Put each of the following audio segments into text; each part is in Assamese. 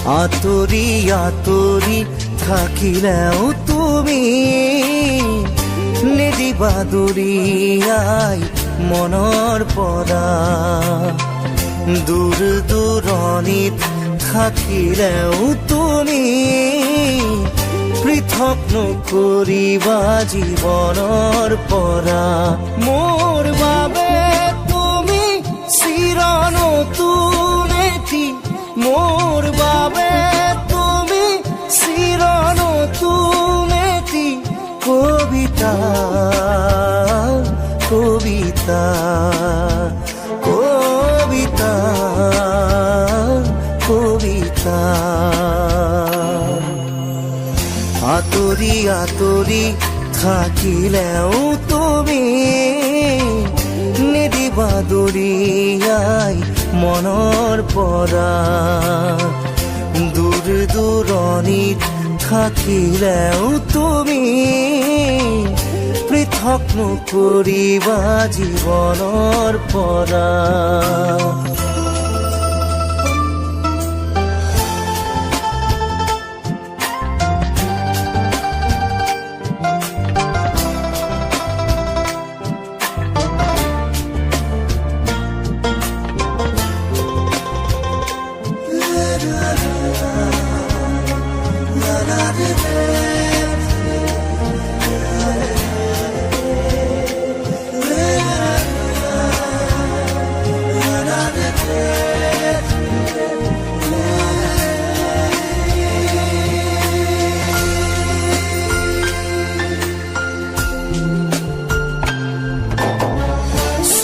আঁতৰি আঁতৰি থাকিলেও তুমি নিদিবা দূৰিয়াই মনৰ পৰা। দূৰ দূৰণিত থাকিলেও তুমি পৃথক নকৰিবা জীৱনৰ পৰা। মোৰ বাবে তুমি চিৰ নতুন এটি, মোৰ বাবে তুমি চিৰ নতুন এটি কবিতা, কবিতা, কবিতা, কবিতা। আঁতৰি আঁতৰি থাকিলেও তুমি নিদিবা দূৰিয়াই মনৰ পৰা। দূৰ দূৰণিত থাকিলেও তুমি পৃথক নকৰিবা জীৱনৰ পৰা।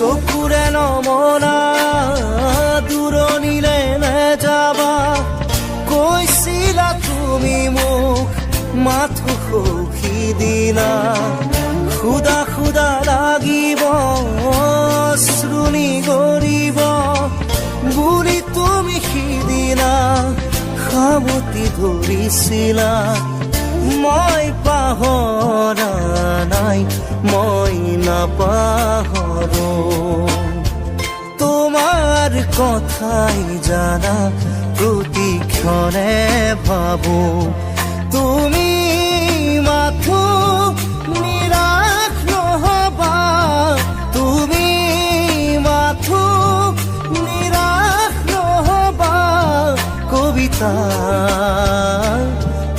চকুৰে নমনা দূৰণিলে নেযাবা, কৈছিলা তুমি মোক মাথো সখী দিনা। খুদা খুদা লাগিব শ্ৰুণি গৰিব বুলি তুমি সিদিনা সাৱটি ধৰিছিলা। মই পাহৰা নাই, মই নাপাহৰো তোমাৰ কথাই জানা প্ৰতিক্ষণে ভাবো। তুমি মাথো নিৰাশ নহবা, তুমি মাথো নিৰাশ নহবা। কবিতা,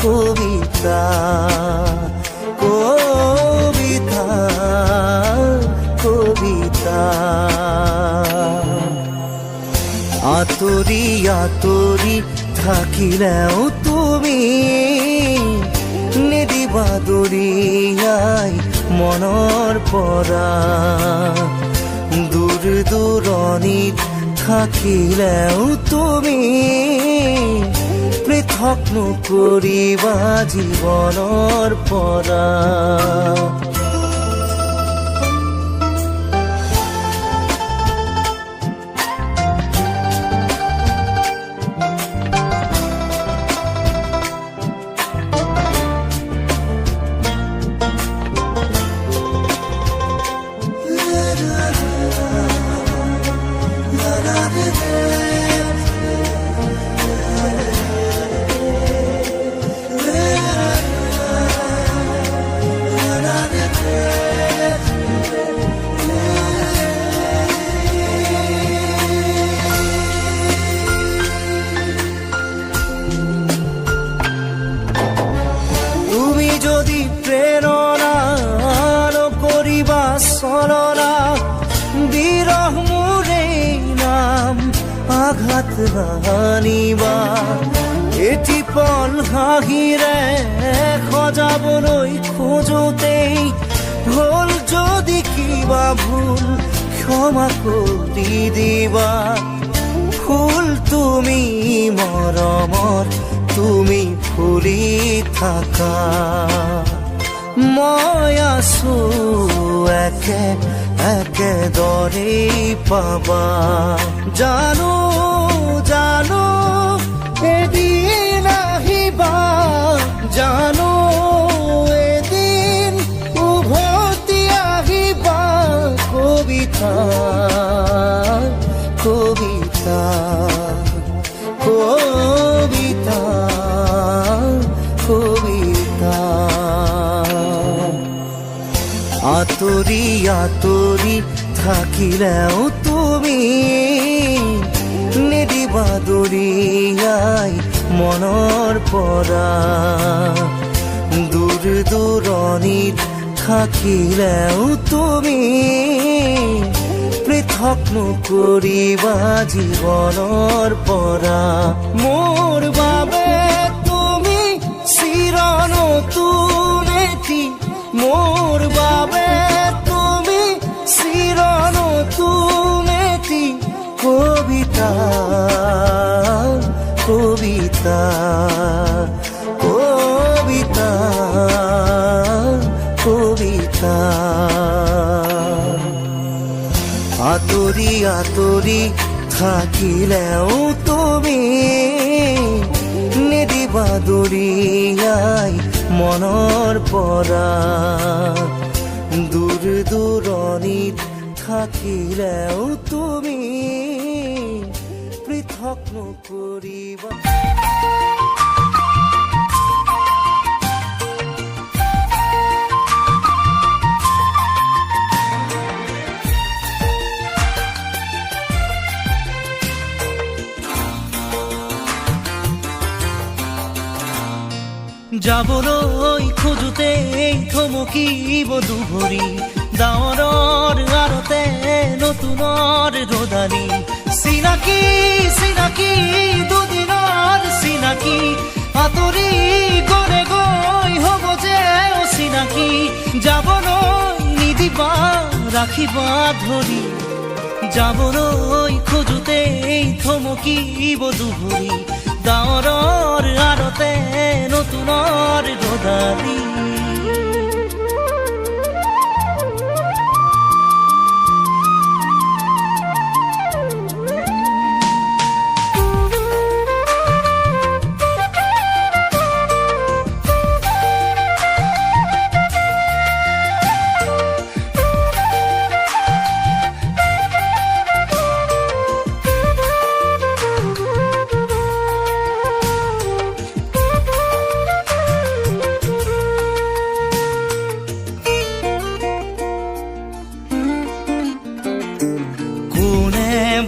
কবিতা, কবিতা, কবিতা। আঁতৰি আঁতৰি থাকিলেও তুমি নিদিবা দূৰিয়াই মনৰ পৰা। দূৰ দূৰণিত থাকিলেও তুমি পৃথক নকৰিবা জীৱনৰ পৰা। চলনা বিৰহ মোৰে নাম আঘাত হানিবা। এটি পল হাঁহিৰে সজাবলৈ খোজোতেই হ'ল যদি কিবা ভুল ক্ষমা কৰি দিবা। ফুল তুমি মৰমৰ তুমি ফুলি থাকা, মই আছো একে একেদৰেই পাবা। জানো জানো এদিন আহিবা, জানো এদিন উভতি আহিবা। কবিতা, কবিতা, কবিতা, আঁতৰি আঁতৰি থাকিলেও তুমি নিদিবা দৰিয়াই মনৰ পৰা দূৰ দূৰণিত থাকিলেও তুমি পৃথক নকৰিবা জীৱনৰ পৰা মোৰ বাবে তুমি চিৰ নতুন এটি মোৰ বাবে তুমি চিৰ নতুন এটি কবিতা কবিতা কবিতা কবিতা আঁতৰি আঁতৰি থাকিলেও তুমি নিদিবা দৰিয়াই মনৰ পৰা দূৰ দূৰণিত থাকিলেও তুমি পৃথক নকৰিবা যাবলৈ খোজোতে থমকিব দুভৰি ডাৱৰৰ আৰতে নতুনৰ ৰদালি চিনাকি চিনাকি দুদিনৰ চিনাকি আঁতৰি গলে গৈ হ'ব যে অচিনাকি যাবলৈ নিদিবা ৰাখিবা ধৰি যাবলৈ খোজোতে থমকিব দুভৰি ডাৱৰৰ আৰতে নতুনৰ ৰদালি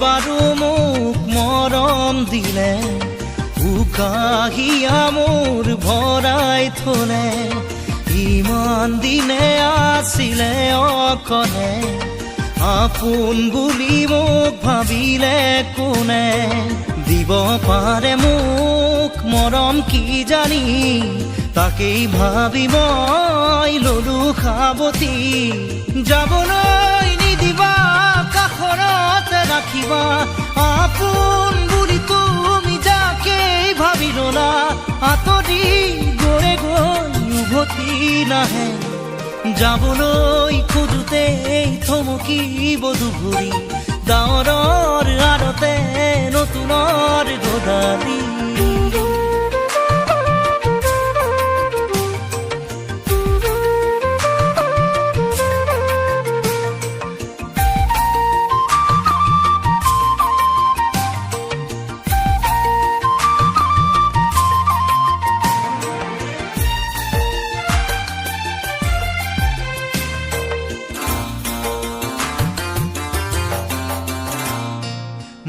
বাৰু মোক মৰম দিলে উকাহিয়া মোৰ ভৰাই থলে ইমান দিনে আছিলে অকলে আপোন বুলি মোক ভাবিলে কোনে দিব পাৰে মোক মৰম কি জানি তাকেই ভাবি মই ললো সাৱতি যাবলৈ নিদিবা কাষৰতে ৰাখিবা আপোন বুলি তুমি যাকেই ভাবি ললা আঁতৰি গৈ গৈ উভতি নাহে যাবলৈ খোজোতে থমকিব দুভৰি ডাৱৰৰ আৰতে নতুনৰ ৰদালি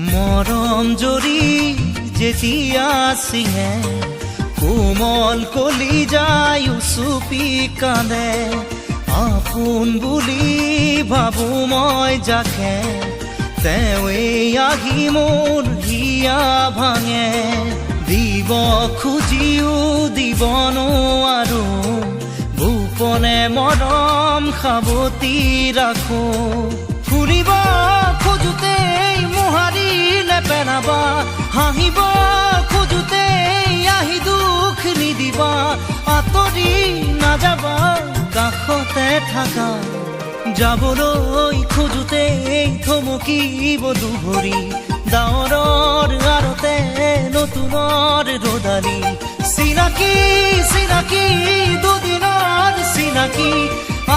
মৰম জৰি যেতিয়া চিঙে কোমল কলি যায় উচুপি কান্দে আপোন বুলি ভাবো মই যাকে তেৱেই আহি মোৰ হিয়া ভাঙে দিব খুজিও দিব নোৱাৰো গোপনে মৰম সাৱতি ৰাখো ফুৰিব খোজোতেই মোহাৰিলে পেলাবা হাঁহিব খোজোতেই আহি দুখ নিদিবা আঁতৰি নাযাবা কাষতে থাকা যাবলৈ খোজোতেই থমকিব দুভৰি ডাৱৰৰ আৰতে নতুনৰ ৰদালি চিনাকি চিনাকি দুদিনৰ চিনাকি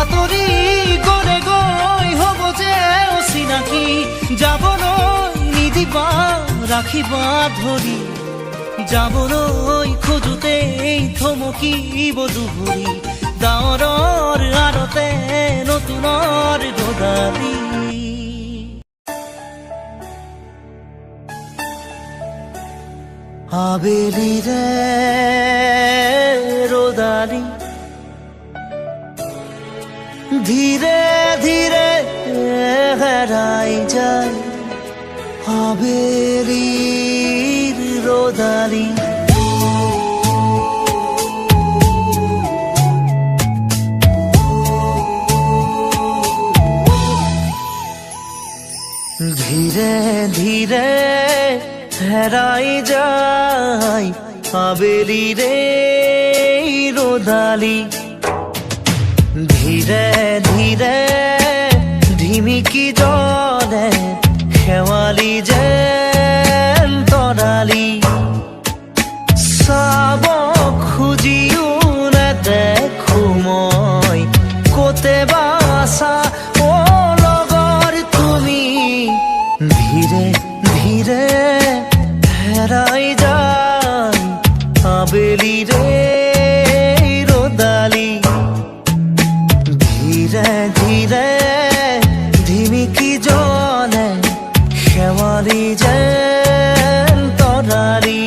আঁতৰি গলে গৈ হ'ব যে অচিনাকি যাবলৈ নিদিবা ৰাখিবা ধৰি যাবলৈ খোজোতেই থমকিব দুভৰি ডাৱৰৰ আৰতে নতুনৰ গদালি আবেলিৰে ৰদালি ধীৰে ধীৰে হেৰাই যায় আবেলিৰ ৰদালি ধীৰে ধীৰে হেৰাই যায় আবেলিৰে ৰদালি ধীৰে ধীৰে ধিমিকি জ্বলে শেৱালি যেন তৰালি চাব খুজিও নেদেখো মই ক'তে বা আছা অ লগৰ তুমি ধীৰে ধীৰে হেৰাই যায় আবেলিৰে ৰদালি ধীৰে ধীৰে ধিমিকি জ্বলে শেৱালি যেন তৰালি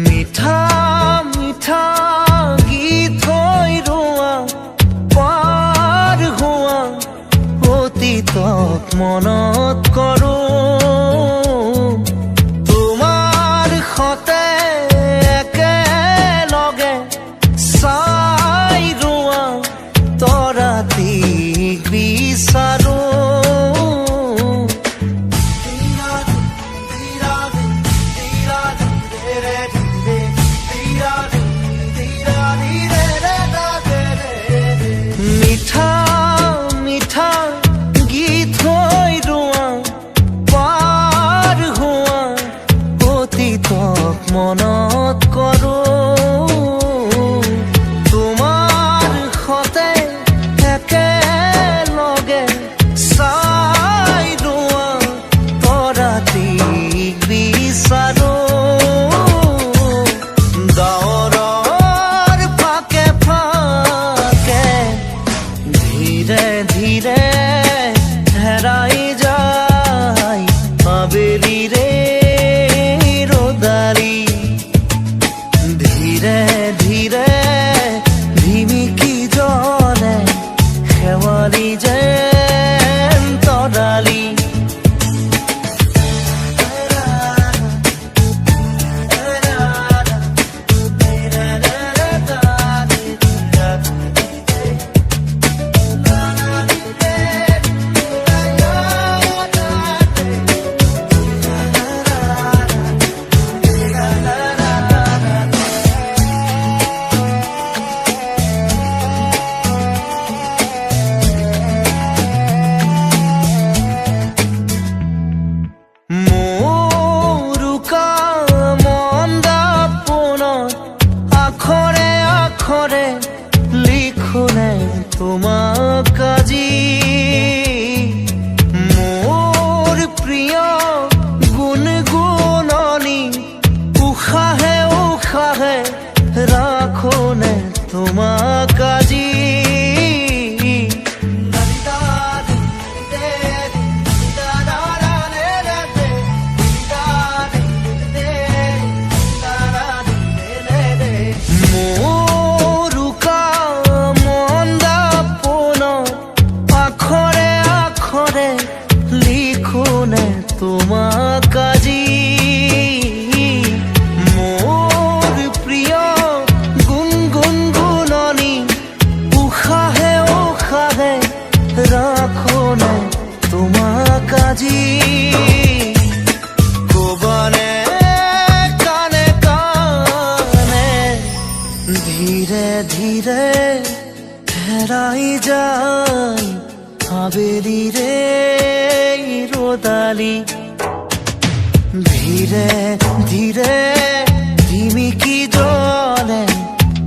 মিঠা মিঠা গীত হৈ ৰোৱা পাৰ হোৱা অতীতক মনত কৰোঁ তোমাৰ সতে একেলগে চাই ৰোৱা তৰাটিক বিচাৰোঁ মিঠা মিঠা গীত হৈ ৰোৱা পাৰ হোৱা অতীতক মনত কৰোঁ তোমাৰ সতে একেলগে চাই ৰোৱা তৰাটিক বিচাৰোঁ ধীৰে ধীৰে হেৰাই যায় আবেলিৰে ৰদালি ধীৰে ধীৰে ধিমিকি জ্বলে শেৱালি যেন তৰালি লিখোনে তোমাক আজি মোৰ প্ৰিয় গুণগুণনি উশাহে উশাহে ৰাখোনে তোমাক আজি লিখোনে তোমাক আজি মোৰ প্ৰিয় গুণগুণগুণনি ধীৰে ধীৰে হেৰাই যায় আবেলিৰে ৰ'দালি ধীৰে ধীৰে ধিমিকি জ্বলে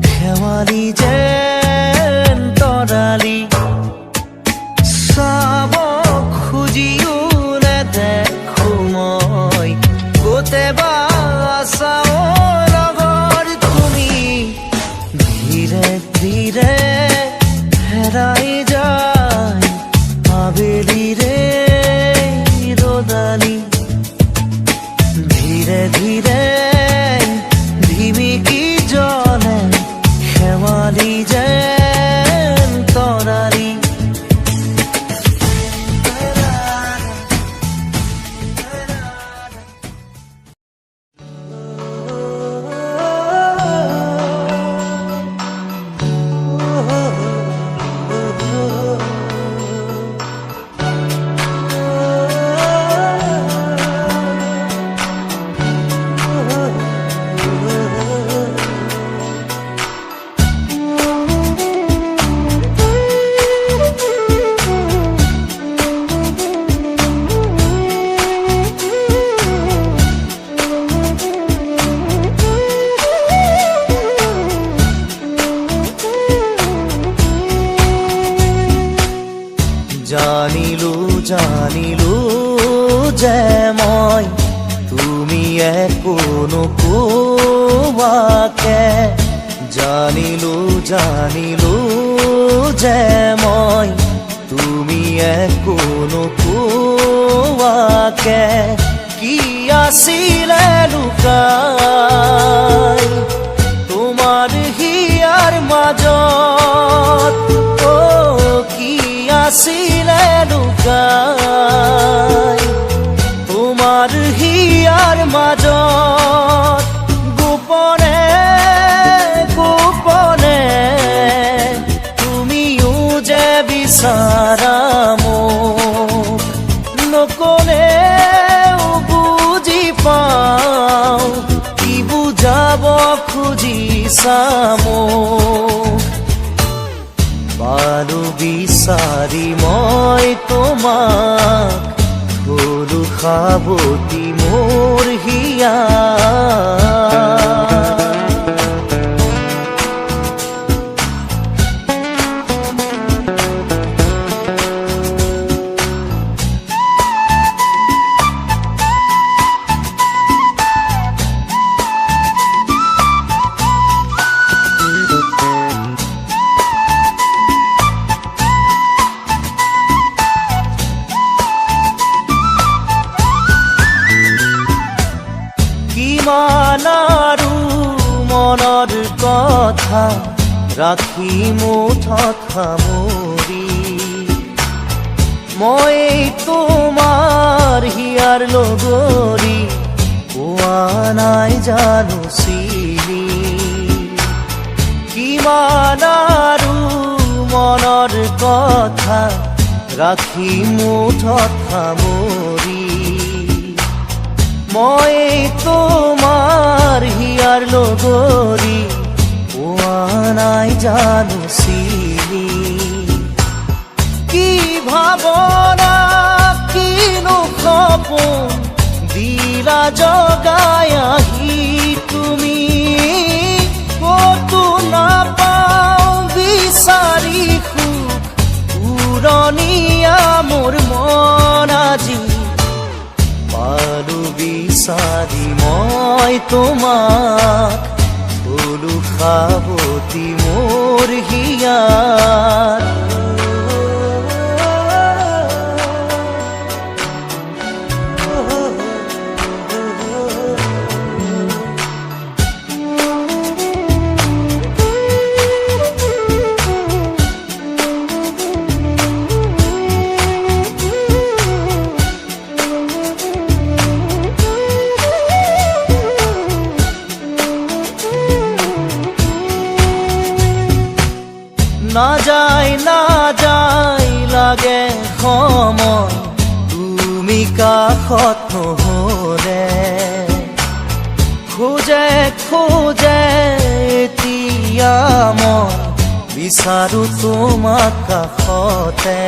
শেৱালি যেন তৰালি চাব খুজিও নেদেখো মই গোটেবা চাও লগৰ তুমি ধীৰে ধীৰে হেৰাই যায় আবেলিৰে ৰ'দালি ধীৰে ধীৰে ধিমিকি জ্বলে শেৱালি যেন তৰালি জানিলো যে মই তুমি একো নোকোৱাকে জানিলো যে মই তুমি একো নোকোৱাকে কি আছিলে লুকাই তোমাৰ হিয়াৰ মাজত কি আছিলে লুকাই তোমাৰ হিয়াৰ মাজত গোপনে গোপনে তুমিও যে বিচাৰা মোক নকলেও বুজি পাওঁ কি বুজাব খুজিছা মোক পালো বিচাৰি মই তোমাক হলো সাৱতি মোৰ হিয়া আৰু মনৰ কথা ৰাখি মুঠত সামৰি মই তোমাৰ হিয়াৰ লগৰী পোৱা নাই জানো চিনি কিমান আৰু মনৰ কথা ৰাখি মুঠত সামৰি মই তোমাৰ হিয়াৰ লগৰী পোৱা নাই জানো চিনি কি ভাৱনা কিনো সপোন দিলা জগাই আহি তুমি ক'তো নাপাওঁ বিচাৰি সুখ উৰণীয়া মোৰ মন আজি পালো বিচাৰি মই তোমাক হলো সাৱতি মোৰ হিয়াৰ না যায় লাগে সময় তুমি কাষত নহ'লে খোজে খোজে হিয়া মন বিচাৰো তোমাক কাষতে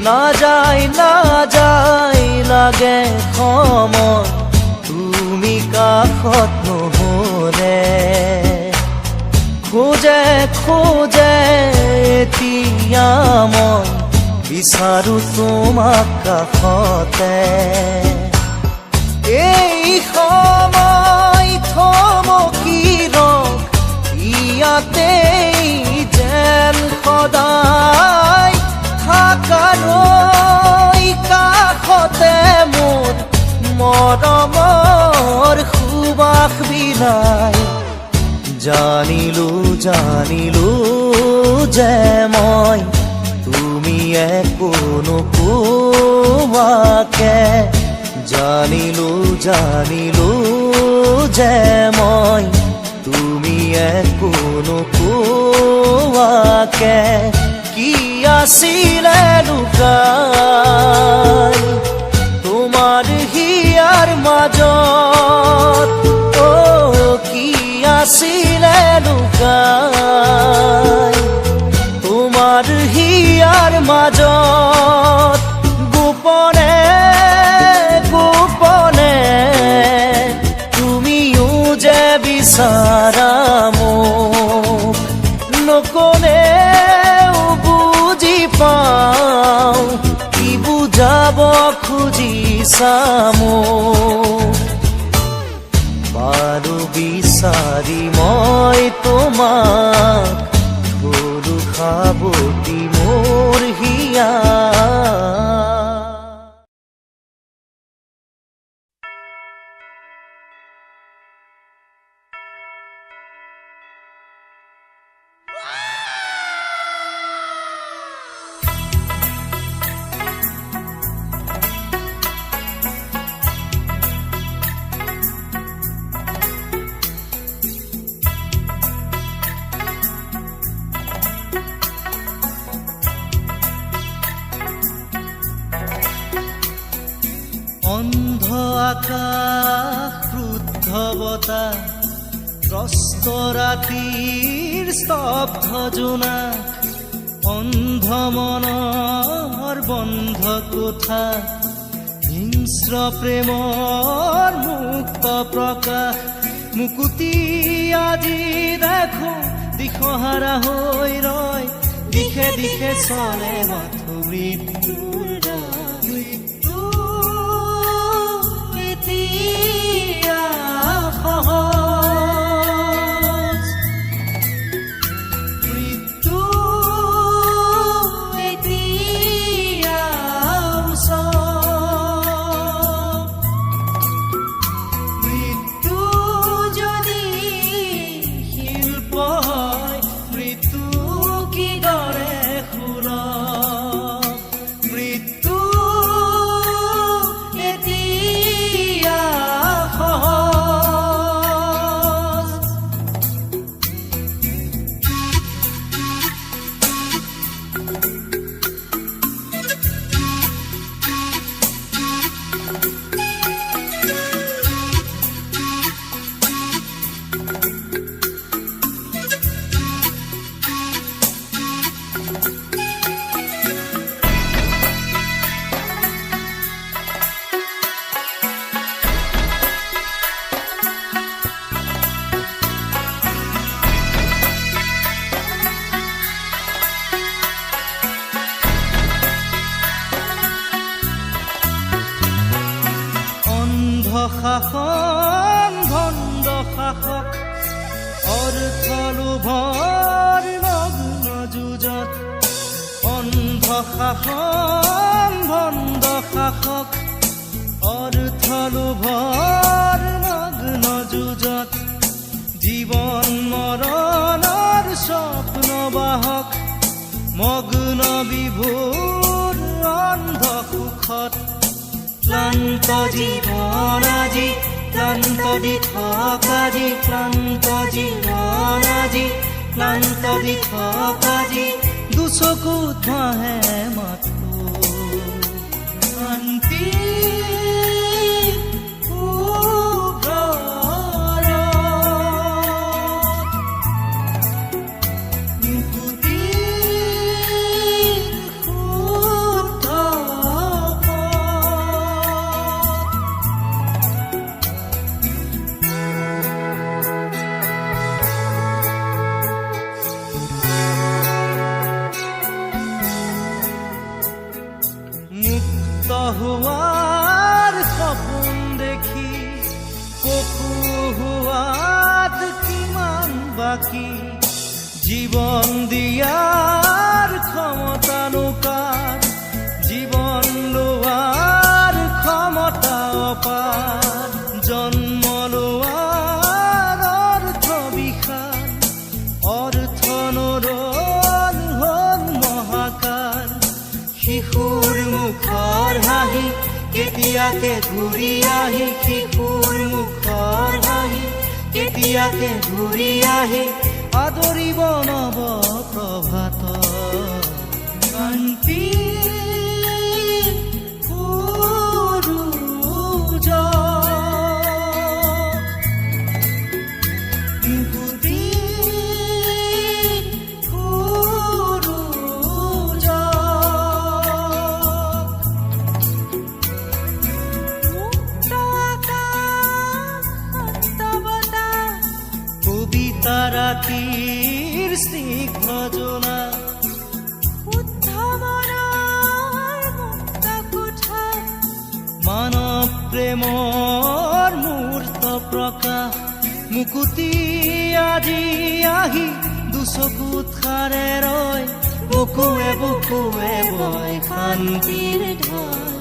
নাযায় লাগে সময় তুমি কাষত নহলে খোজে এতিয়া মন বিচাৰো তোমাক কাষতে এই সময় থমকি ৰখ ইয়াতেই যেন সদায় থাকালৈ কাষতে মোৰ মৰমৰ সুবাস বিলাই জানিলো যে মই তুমি একো নোকোৱাকে জানিলো যে মই তুমি একো নোকোৱাকে কি আছিলে লুকাই তোমাৰ হিয়াৰ মাজত কি আছিলে লুকাই তোমাৰ হিয়াৰ মাজত গোপনে তুমিও যে বিচাৰা মোক নকলেও বুজি পাওঁ কি বুজাব খুজিছা মোক বাৰু বিচাৰি মই তোমাক গৰু খাবতি মোৰ হিয়া অন্ধ আকাশ ক্ৰুদ্ধ বতাহ ত্ৰস্ত ৰাতিৰ স্তব্ধ জোনাক অন্ধ মনৰ বন্ধ কোঠা হিংস্ৰ প্ৰেমৰ মুক্ত প্ৰকাশ মুকুতি আজি দেখো দিশহাৰা হৈ ৰয় দিশে দিশে চলে মাথো মৃত্যুৰ সহজ মৃত্যু এতিয়া মৃত্যু যদি শিল্প হয় মৃত্যু কিদৰে সুলভ মৃত্যু এতিয়া শাসন ভণ্ড শাসক অৰ্থ লোভৰ নগ্ন যুঁজত অন্ধ শাসন ভণ্ড শাসক অৰ্থ লোভৰ নগ্ন যুঁজত জীৱন মৰণৰ স্বপ্ন বাহক মগ্ন বিভোৰ অন্ধ সুখত ক্লান্ত জীবন আজি ক্লান্ত দিঠক আজি ক্লান্ত জীবন আজি ক্লান্ত দিঠক আজি দুচকুত ভাহে মাথো শান্তি জীৱন দিয়াৰ ক্ষমতানো কাৰ, জীৱন লোৱাৰ ক্ষমতা অপাৰ, জন্ম লোৱাৰ অৰ্থ বিশাল, অৰ্থ নৰল হ'ল মহাকাল। শিশুৰ মুখৰ হাঁহি কেতিয়াকে ঘূৰি আহি, শিশুৰ মুখৰ হাঁহি কেতিয়াকে ঘূৰি আহি আদৰিব নৱ প্ৰভাত। কান্তি সূৰুজ বিভূতি সূৰুজ, মুক্ত আকাশ শান্ত বতাহ, কবিতা ৰাতিৰ স্নিগ্ধ জোনা, শুদ্ধ মনৰ মুক্ত কোঠা, মানৱ প্ৰেমৰ মূৰ্ত প্ৰকাশ। মুকুতি আজি আহি দুচকুত সাৰে ৰয়, বুকুৱে বুকুৱে বয় শান্তিৰ ঢল।